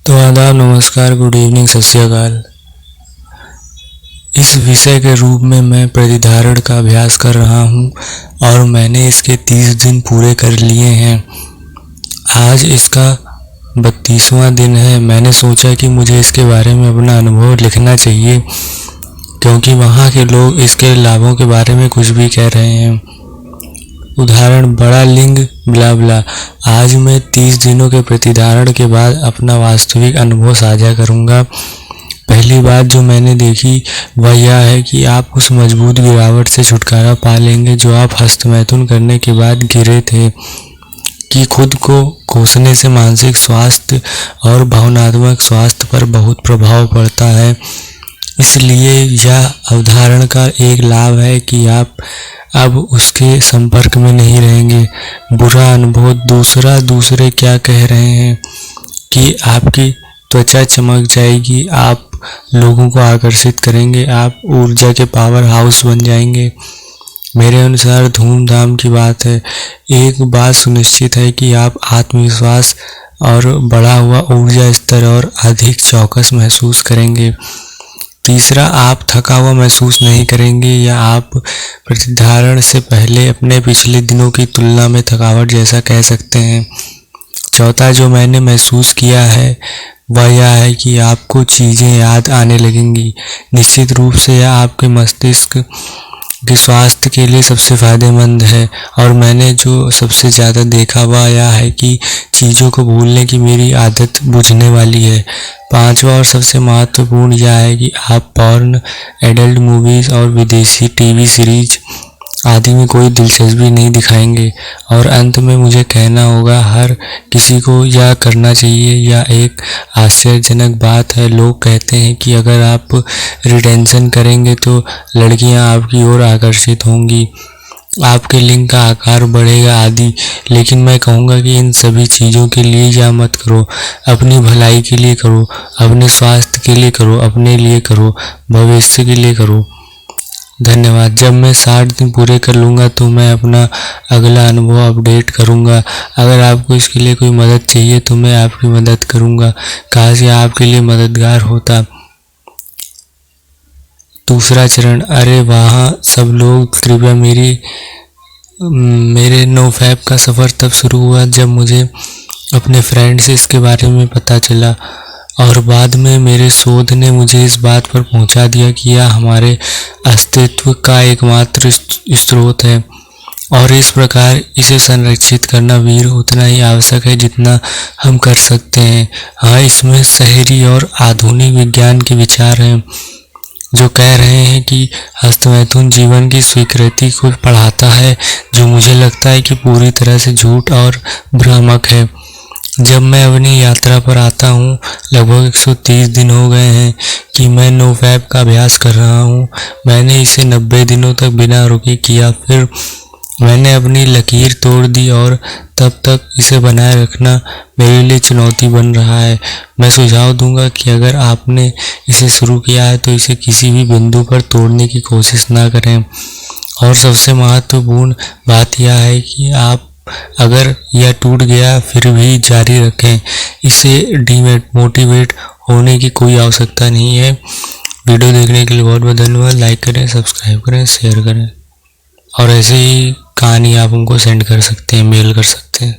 तो आदाब, नमस्कार, गुड इवनिंग, सत श्री अकाल। इस विषय के रूप में मैं प्रतिधारण का अभ्यास कर रहा हूँ और मैंने इसके 30 दिन पूरे कर लिए हैं। आज इसका 32वां दिन है। मैंने सोचा कि मुझे इसके बारे में अपना अनुभव लिखना चाहिए, क्योंकि वहाँ के लोग इसके लाभों के बारे में कुछ भी कह रहे हैं। उदाहरण, बड़ा लिंग ब्ला ब्ला। आज मैं 30 दिनों के प्रतिधारण के बाद अपना वास्तविक अनुभव साझा करूंगा। पहली बात जो मैंने देखी वह यह है कि आप उस मजबूत गिरावट से छुटकारा पा लेंगे जो आप हस्तमैथुन करने के बाद गिरे थे, कि खुद को कोसने से मानसिक स्वास्थ्य और भावनात्मक स्वास्थ्य पर बहुत प्रभाव पड़ता है। इसलिए यह अवधारणा का एक लाभ है कि आप अब उसके संपर्क में नहीं रहेंगे। बुरा अनुभव दूसरे क्या कह रहे हैं कि आपकी त्वचा चमक जाएगी, आप लोगों को आकर्षित करेंगे, आप ऊर्जा के पावर हाउस बन जाएंगे। मेरे अनुसार धूमधाम की बात है। एक बात सुनिश्चित है कि आप आत्मविश्वास और बढ़ा हुआ ऊर्जा स्तर और अधिक चौकस महसूस करेंगे। तीसरा, आप थका हुआ महसूस नहीं करेंगे या आप प्रतिधारण से पहले अपने पिछले दिनों की तुलना में थकावट जैसा कह सकते हैं। चौथा, जो मैंने महसूस किया है वह यह है कि आपको चीज़ें याद आने लगेंगी। निश्चित रूप से यह आपके मस्तिष्क के स्वास्थ्य के लिए सबसे फायदेमंद है, और मैंने जो सबसे ज़्यादा देखा वह यह है कि चीज़ों को भूलने की मेरी आदत बुझने वाली है। पांचवा और सबसे महत्वपूर्ण यह है कि आप पॉर्न, एडल्ट मूवीज़ और विदेशी टीवी सीरीज आदि में कोई दिलचस्पी नहीं दिखाएंगे। और अंत में मुझे कहना होगा, हर किसी को यह करना चाहिए। यह एक आश्चर्यजनक बात है। लोग कहते हैं कि अगर आप रिटेंशन करेंगे तो लड़कियां आपकी ओर आकर्षित होंगी, आपके लिंग का आकार बढ़ेगा आदि। लेकिन मैं कहूँगा कि इन सभी चीज़ों के लिए यह मत करो। अपनी भलाई के लिए करो, अपने स्वास्थ्य के लिए करो, अपने लिए करो, भविष्य के लिए करो। धन्यवाद। जब मैं 60 दिन पूरे कर लूँगा तो मैं अपना अगला अनुभव अपडेट करूँगा। अगर आपको इसके लिए कोई मदद चाहिए तो मैं आपकी मदद करूँगा। काश यह आपके लिए मददगार होता। दूसरा चरण, अरे वहाँ सब लोग, कृपया मेरे नोफैप का सफ़र तब शुरू हुआ जब मुझे अपने फ्रेंड से इसके बारे में पता चला, और बाद में मेरे शोध ने मुझे इस बात पर पहुंचा दिया कि यह हमारे अस्तित्व का एकमात्र स्रोत है, और इस प्रकार इसे संरक्षित करना वीर उतना ही आवश्यक है जितना हम कर सकते हैं। हाँ, इसमें शहरी और आधुनिक विज्ञान के विचार हैं जो कह रहे हैं कि हस्तमैथुन जीवन की स्वीकृति को बढ़ाता है, जो मुझे लगता है कि पूरी तरह से झूठ और भ्रामक है। जब मैं अपनी यात्रा पर आता हूँ, लगभग 130 दिन हो गए हैं कि मैं नोफैप का अभ्यास कर रहा हूँ। मैंने इसे 90 दिनों तक बिना रुके किया, फिर मैंने अपनी लकीर तोड़ दी और तब तक इसे बनाए रखना मेरे लिए चुनौती बन रहा है। मैं सुझाव दूंगा कि अगर आपने इसे शुरू किया है तो इसे किसी भी बिंदु पर तोड़ने की कोशिश ना करें। और सबसे महत्वपूर्ण बात यह है कि आप अगर यह टूट गया फिर भी जारी रखें। इसे डीमोटिवेट होने की कोई आवश्यकता नहीं है। वीडियो देखने के लिए बहुत बहुत धन्यवाद। लाइक करें, सब्सक्राइब करें, शेयर करें, और ऐसे ही कहानी आप हमको सेंड कर सकते हैं, मेल कर सकते हैं।